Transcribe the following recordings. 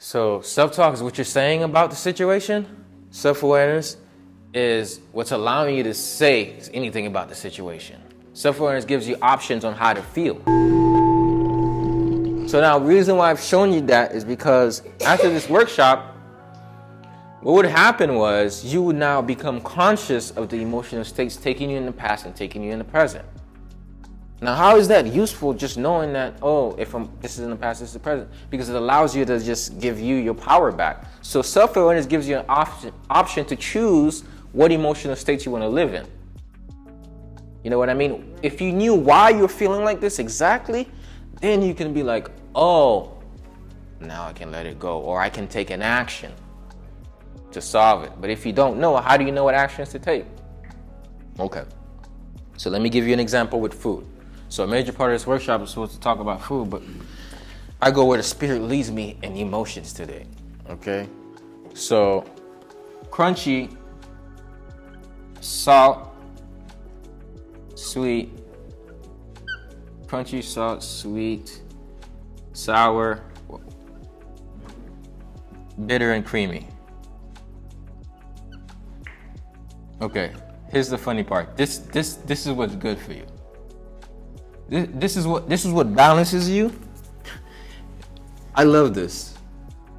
So self-talk is what you're saying about the situation. Self-awareness is what's allowing you to say anything about the situation. Self-awareness gives you options on how to feel. So now the reason why I've shown you that is because after this workshop, what would happen was you would now become conscious of the emotional states taking you in the past and taking you in the present. Now, how is that useful, just knowing that, this is in the past, this is the present? Because it allows you to just give you your power back. So self-awareness gives you an option to choose what emotional states you want to live in. You know what I mean? If you knew why you're feeling like this exactly, then you can be like, oh, now I can let it go, or I can take an action to solve it. But if you don't know, how do you know what actions to take? Okay. So let me give you an example with food. So a major part of this workshop is supposed to talk about food, but I go where the spirit leads me in emotions today, okay? So crunchy, salt, sweet, crunchy, salt, sweet, sour, bitter, and creamy. Okay, here's the funny part. This is what's good for you. This is what balances you. I love this.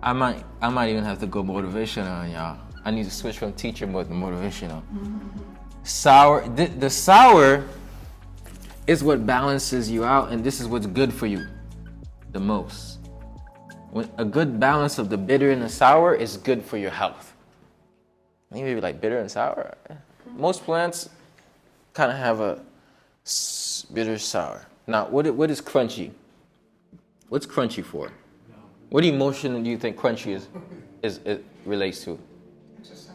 I might even have to go motivational on y'all. I need to switch from teacher mode to motivational. Sour. The sour is what balances you out, and this is what's good for you the most. When a good balance of the bitter and the sour is good for your health. Maybe like bitter and sour. Most plants kind of have a bitter sour. Now, what is crunchy? What's crunchy for? What emotion do you think crunchy is relates to? Exercise.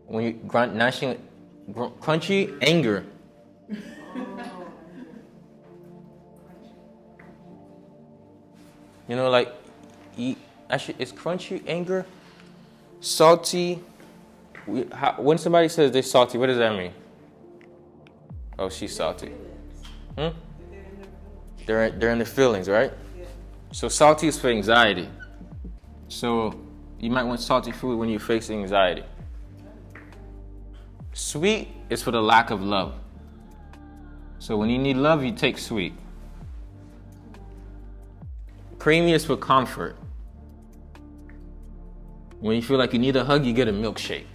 When you gnashing, crunchy, anger. You know, like, actually, is crunchy anger? Salty. When somebody says they're salty, what does that mean? Oh, she's salty. They're in the feelings, right? So salty is for anxiety. So you might want salty food when you're facing anxiety. Sweet is for the lack of love. So when you need love, you take sweet. Creamy is for comfort. When you feel like you need a hug, you get a milkshake.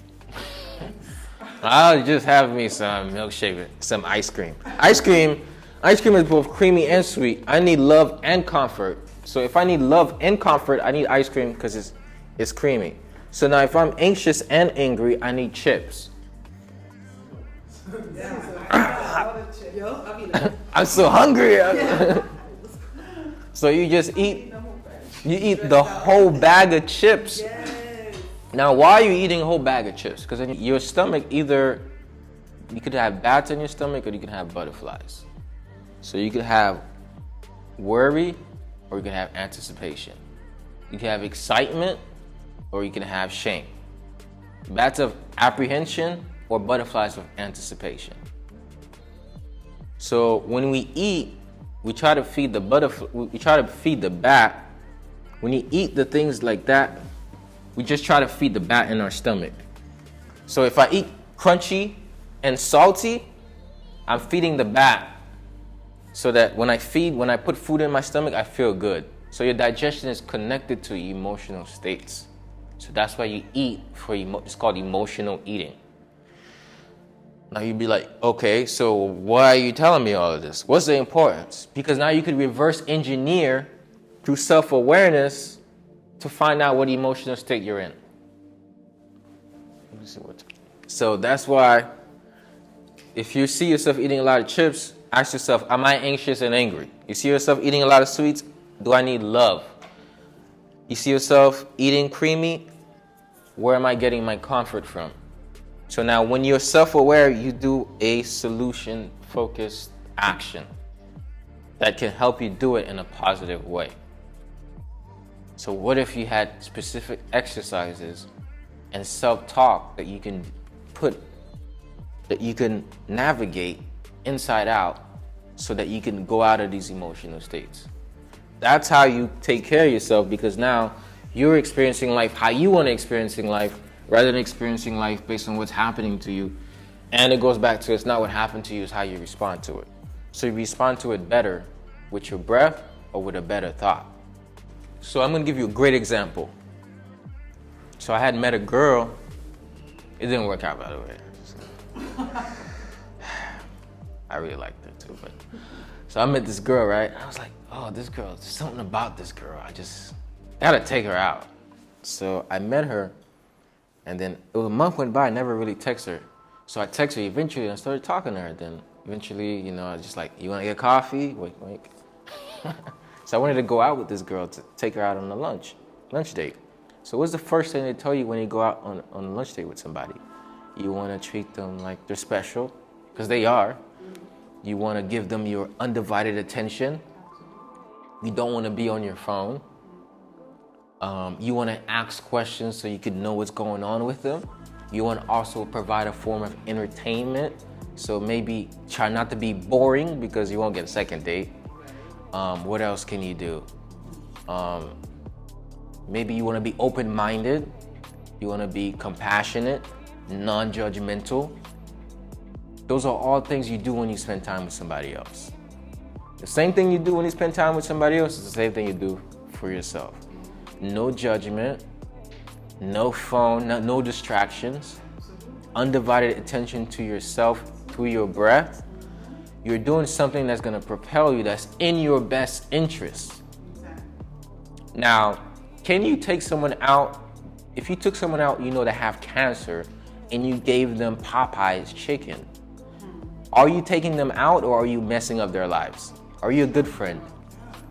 I'll just have me some milkshake with some ice cream. Ice cream is both creamy and sweet. I need love and comfort. So if I need love and comfort, I need ice cream because it's creamy. So now if I'm anxious and angry, I need chips. I'm so hungry. So you just eat the whole bag of chips. Now, why are you eating a whole bag of chips? Because in your stomach, either you could have bats in your stomach or you can have butterflies. So you could have worry or you can have anticipation. You can have excitement or you can have shame. Bats of apprehension or butterflies of anticipation. So when we eat, we try to feed the butterfly, we try to feed the bat. When you eat the things like that, we just try to feed the bat in our stomach. So if I eat crunchy and salty, I'm feeding the bat so that when I put food in my stomach, I feel good. So your digestion is connected to emotional states. So that's why you eat it's called emotional eating. Now you'd be like, okay, so why are you telling me all of this? What's the importance? Because now you could reverse engineer through self-awareness to find out what emotional state you're in. So that's why if you see yourself eating a lot of chips, ask yourself, am I anxious and angry? You see yourself eating a lot of sweets, do I need love? You see yourself eating creamy, where am I getting my comfort from? So now when you're self-aware, you do a solution-focused action that can help you do it in a positive way. So what if you had specific exercises and self-talk that you can navigate inside out so that you can go out of these emotional states? That's how you take care of yourself, because now You're experiencing life how you want to experiencing life rather than experiencing life based on what's happening to you. And it goes back to it's not what happened to you, it's how you respond to it. So you respond to it better with your breath or with a better thought. So I'm going to give you a great example. So I had met a girl. It didn't work out, by the way. I really liked her too. But so I met this girl, right? I was like, oh, this girl, there's something about this girl. I gotta take her out. So I met her, and then it was a month went by, I never really texted her. So I texted her eventually and started talking to her. Then eventually, I was just like, you wanna get coffee? Wink, wink. So I wanted to go out with this girl to take her out on a lunch date. So what's the first thing they tell you when you go out on a lunch date with somebody? You wanna treat them like they're special, because they are. You wanna give them your undivided attention. You don't wanna be on your phone. You want to ask questions so you could know what's going on with them. You want to also provide a form of entertainment. So maybe try not to be boring because you won't get a second date. What else can you do? Maybe you want to be open-minded. You want to be compassionate, non-judgmental. Those are all things you do when you spend time with somebody else. The same thing you do when you spend time with somebody else is the same thing you do for yourself. No judgment, no phone, no distractions, undivided attention to yourself through your breath. You're doing something that's going to propel you, that's in your best interest. Now, can you take someone out? If you took someone out that have cancer and you gave them Popeye's chicken, are you taking them out or are you messing up their lives? Are you a good friend?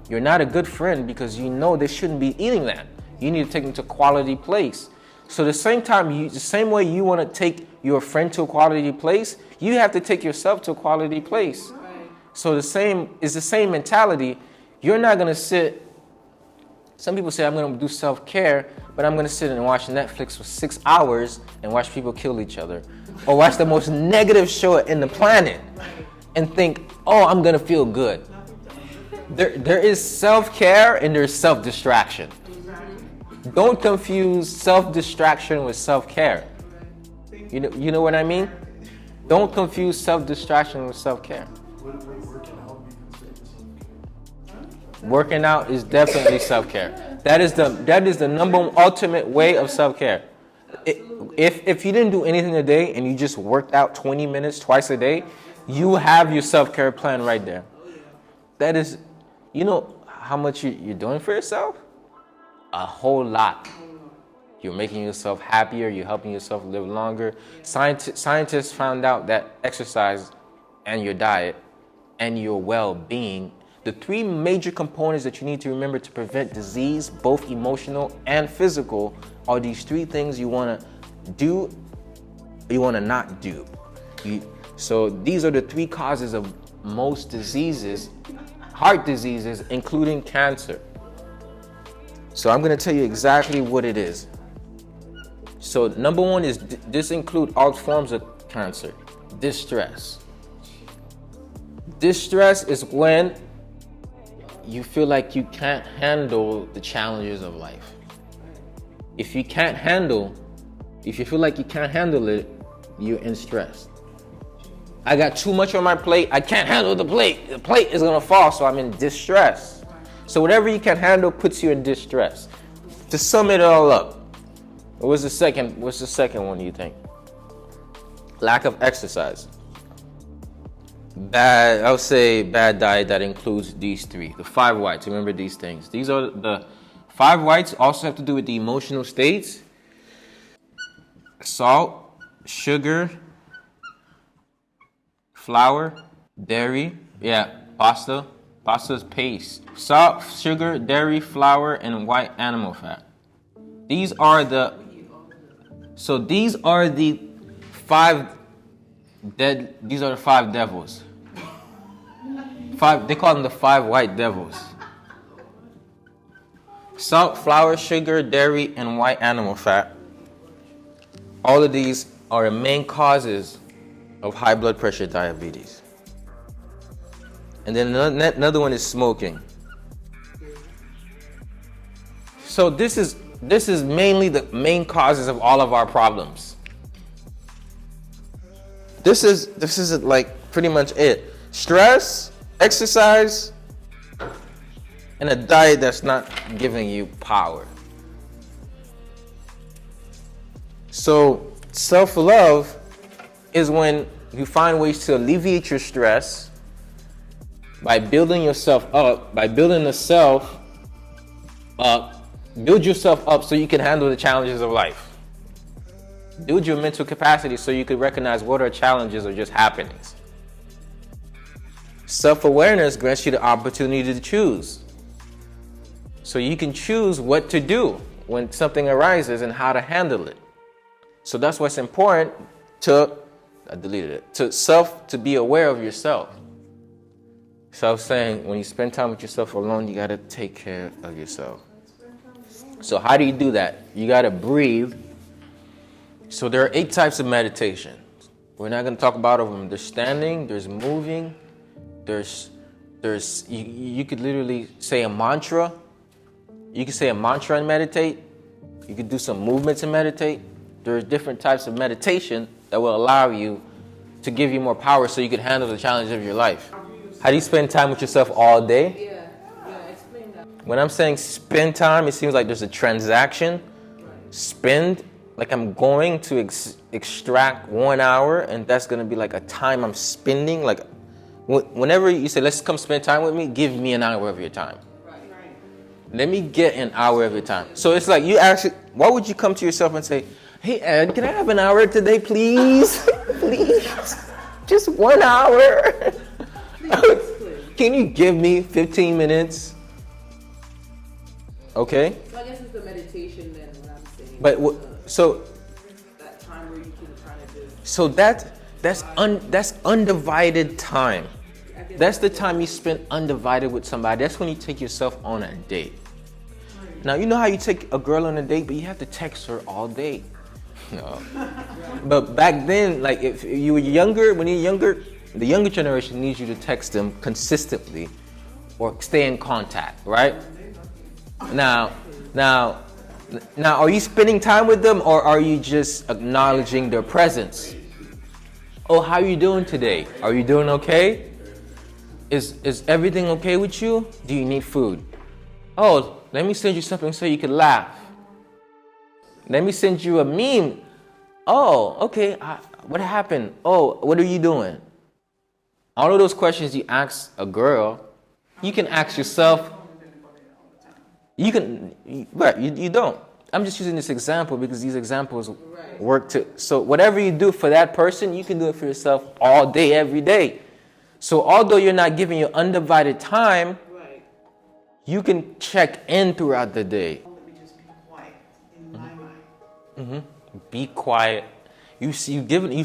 You're not a good friend because they shouldn't be eating that. You need to take them to a quality place. So the same way you want to take your friend to a quality place, you have to take yourself to a quality place. Right. So it's the same mentality. You're not going to sit. Some people say I'm going to do self-care, but I'm going to sit and watch Netflix for 6 hours and watch people kill each other, or watch the most negative show in the planet, and think, oh, I'm going to feel good. There is self-care and there's self-distraction. Don't confuse self-distraction with self-care. You know what I mean? Don't confuse self-distraction with self-care. Working out is definitely self-care. That is the number one ultimate way of self-care. If you didn't do anything today and you just worked out 20 minutes twice a day, you have your self-care plan right there. That is. You know how much you're doing for yourself? A whole lot. You're making yourself happier. You're helping yourself live longer. Scientists found out that exercise and your diet and your well-being, the three major components that you need to remember to prevent disease, both emotional and physical, are these three things you want to do, you want to not do. So these are the three causes of most diseases. Heart diseases, including cancer. So I'm going to tell you exactly what it is. So number one is this includes all forms of cancer. Distress. Distress is when you feel like you can't handle the challenges of life. If you feel like you can't handle it, you're in stress. I got too much on my plate. I can't handle the plate. The plate is going to fall, so I'm in distress. So whatever you can handle puts you in distress. To sum it all up, what's the second one you think? Lack of exercise. I would say bad diet that includes these three. The 5 whites. Remember these things. These are the 5 whites. Also have to do with the emotional states. Salt, sugar, flour, dairy, pasta. Pasta's paste. Salt, sugar, dairy, flour, and white animal fat. These are the 5 devils. They call them the 5 white devils. Salt, flour, sugar, dairy, and white animal fat. All of these are the main causes of high blood pressure, diabetes. And then another one is smoking. So this is this is mainly the main causes of all of our problems. This is like pretty much it. Stress, exercise, and a diet that's not giving you power. So self-love is when you find ways to alleviate your stress by building yourself up, by building the self up, build yourself up so you can handle the challenges of life. Build your mental capacity so you can recognize what are challenges or just happenings. Self-awareness grants you the opportunity to choose. So you can choose what to do when something arises and how to handle it. So that's what's important to be aware of yourself. So I was saying, when you spend time with yourself alone, you got to take care of yourself. So how do you do that? You got to breathe. So there are 8 types of meditation. We're not going to talk about them. There's standing, there's moving, there's you could literally say a mantra. You can say a mantra and meditate. You could do some movements and meditate. There's different types of meditation that will allow you to give you more power so you can handle the challenges of your life. How do you spend time with yourself all day? Yeah, explain that. When I'm saying spend time, it seems like there's a transaction. Spend, like I'm going to extract 1 hour, and that's going to be like a time I'm spending. Like whenever you say, let's come spend time with me, give me an hour of your time. Right. Let me get an hour of your time. So it's like you actually, why would you come to yourself and say, hey Ed, can I have an hour today, please? Please. Just 1 hour. Please. Can you give me 15 minutes? Okay. So I guess it's the meditation then, what I'm saying. But so that time where you can kind of just. so that's undivided time. That's the time you spend undivided with somebody. That's when you take yourself on a date. Now you know how you take a girl on a date, but you have to text her all day. No. But back then, like if you were younger, when you're younger, the younger generation needs you to text them consistently or stay in contact, right? Now, are you spending time with them or are you just acknowledging their presence? Oh, how are you doing today? Are you doing okay? Is everything okay with you? Do you need food? Oh, let me send you something so you can laugh. Let me send you a meme. Oh, okay. What happened? Oh, what are you doing? All of those questions you ask a girl, you can ask yourself. You don't. I'm just using this example because these examples work too. So whatever you do for that person, you can do it for yourself all day, every day. So although you're not giving your undivided time, you can check in throughout the day. Let me just be quiet in my mind. Mm-hmm. Be quiet. You've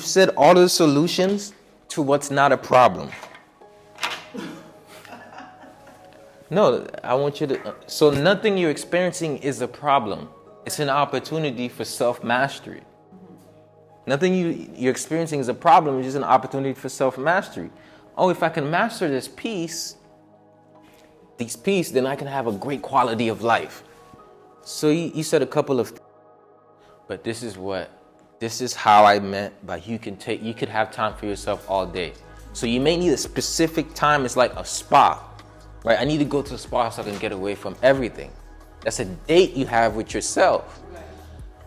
said all the solutions to what's not a problem. No, I want you to. So nothing you're experiencing is a problem. It's an opportunity for self-mastery. Nothing you're experiencing is a problem. It's just an opportunity for self-mastery. Oh, if I can master this piece, then I can have a great quality of life. So you said a couple of things. But this is how I meant by you could have time for yourself all day. So you may need a specific time. It's like a spa, right? I need to go to the spa so I can get away from everything. That's a date you have with yourself.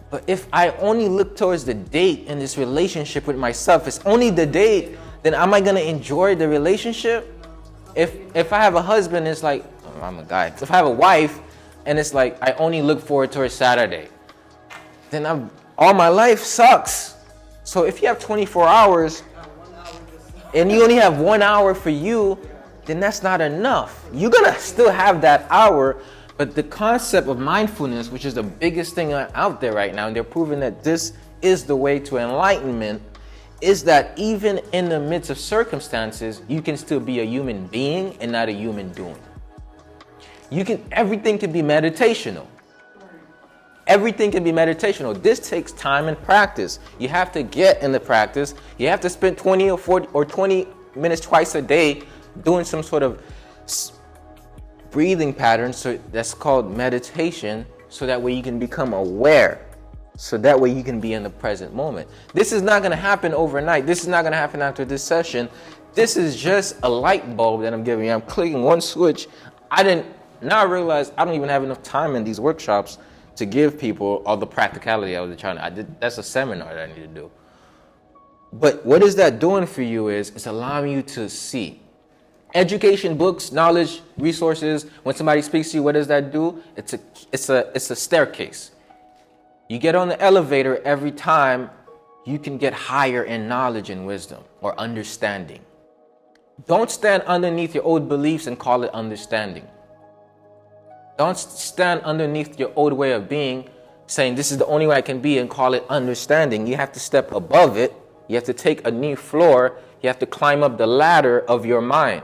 But if I only look towards the date in this relationship with myself, it's only the date, then am I gonna enjoy the relationship? If I have a husband, it's like, oh, I'm a guy. If I have a wife and it's like, I only look forward to her Saturday, then all my life sucks. So if you have 24 hours and you only have 1 hour for you, then that's not enough. You're gonna still have that hour, but the concept of mindfulness, which is the biggest thing out there right now, and they're proving that this is the way to enlightenment, is that even in the midst of circumstances, you can still be a human being and not a human doing. Everything can be meditational. Everything can be meditational. This takes time and practice. You have to get in the practice. You have to spend 20 or 40 or 20 minutes twice a day doing some sort of breathing pattern. So that's called meditation. so that way you can become aware. So that way you can be in the present moment. This is not going to happen overnight. This is not going to happen after this session. This is just a light bulb that I'm giving you. I'm clicking one switch. Now I realize I don't even have enough time in these workshops to give people all the practicality I was trying to. That's a seminar that I need to do. But what is that doing for you is it's allowing you to see. Education, books, knowledge, resources. When somebody speaks to you, what does that do? It's a staircase. You get on the elevator every time, you can get higher in knowledge and wisdom or understanding. Don't stand underneath your old beliefs and call it understanding. Don't stand underneath your old way of being, saying this is the only way I can be and call it understanding. You have to step above it. You have to take a new floor. You have to climb up the ladder of your mind.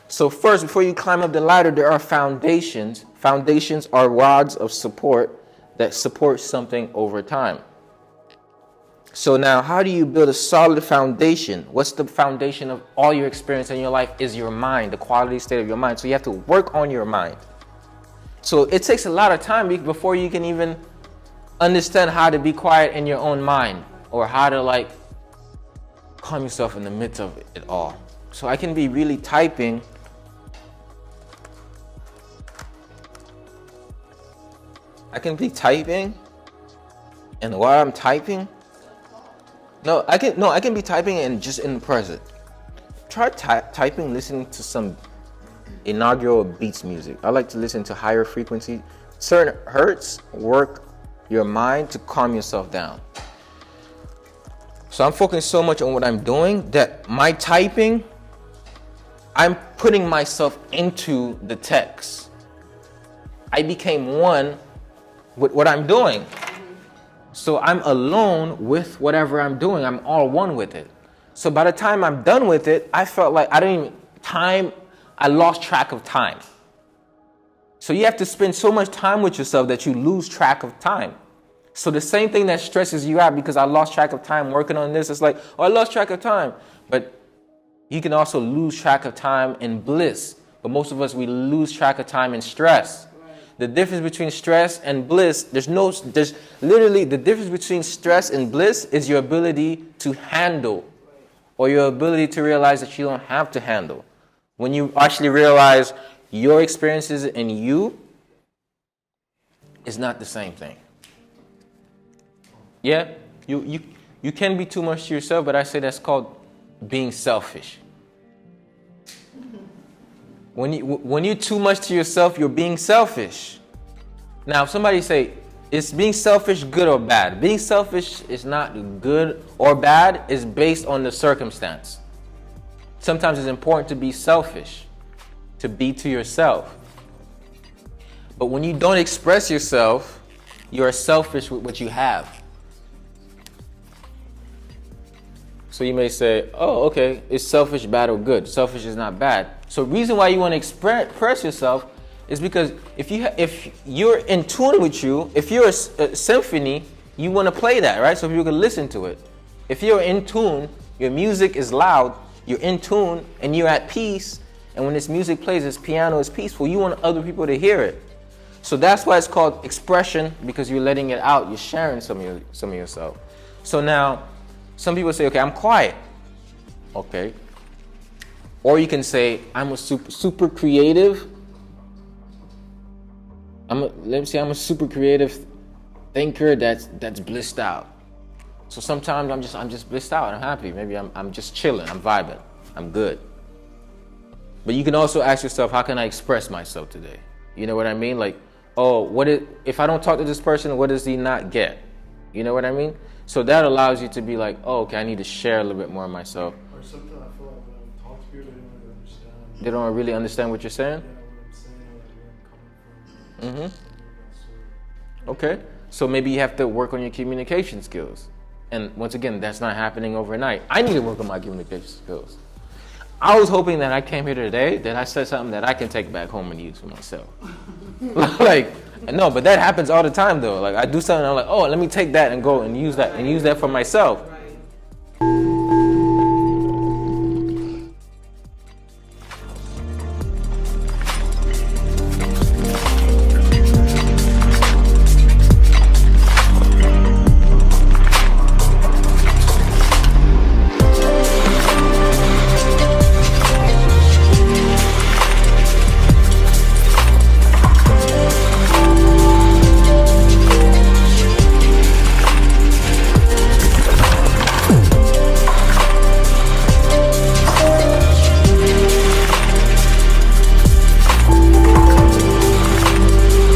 So first, before you climb up the ladder, there are foundations. Foundations are rods of support that support something over time. So now, how do you build a solid foundation? What's the foundation of all your experience in your life is your mind, the quality state of your mind. So you have to work on your mind. So it takes a lot of time before you can even understand how to be quiet in your own mind or how to calm yourself in the midst of it all. So I can be really typing. I can be typing, and while I'm typing, I can be typing and just in the present. Try typing, listening to some inaugural beats music. I like to listen to higher frequency. Certain hertz work your mind to calm yourself down. So I'm focusing so much on what I'm doing that my typing, I'm putting myself into the text. I became one with what I'm doing. So I'm alone with whatever I'm doing. I'm all one with it. So by the time I'm done with it, I felt like I lost track of time. So you have to spend so much time with yourself that you lose track of time. So the same thing that stresses you out because I lost track of time working on this, it's like, I lost track of time. But you can also lose track of time in bliss. But most of us, we lose track of time in stress. The difference between stress and bliss, there's literally the difference between stress and bliss is your ability to handle or your ability to realize that you don't have to handle. When you actually realize your experiences and you is not the same thing. Yeah, you can be too much to yourself, but I say that's called being selfish. When you're too much to yourself, you're being selfish. Now, if somebody say, is being selfish good or bad? Being selfish is not good or bad. It's based on the circumstance. Sometimes it's important to be selfish, to be to yourself. But when you don't express yourself, you are selfish with what you have. So you may say, oh, okay, is selfish bad or good? Selfish is not bad. So the reason why you want to express yourself is because if you're in tune with you, if you're a symphony, you want to play that, right? So people can listen to it. If you're in tune, your music is loud, you're in tune, and you're at peace, and when this music plays, this piano is peaceful, you want other people to hear it. So that's why it's called expression, because you're letting it out, you're sharing some of yourself. So now, some people say, okay, I'm quiet. Okay. Or you can say, I'm a super creative. I'm a super creative thinker that's blissed out. So sometimes I'm just blissed out. I'm happy. Maybe I'm just chilling. I'm vibing. I'm good. But you can also ask yourself, how can I express myself today? You know what I mean? Like, if I don't talk to this person, what does he not get? You know what I mean? So that allows you to be like, oh, okay, I need to share a little bit more of myself. Or sometimes I feel like when I talk to people, they don't really understand. They don't really understand what you're saying? Yeah, what I'm saying, like where I'm coming from. Mm-hmm. Okay. So maybe you have to work on your communication skills. And once again, that's not happening overnight. I need to work on my communication skills. I was hoping that I came here today, that I said something that I can take back home and use for myself. No, but that happens all the time though. Like I do something, I'm like, oh, let me take that and go and use that for myself.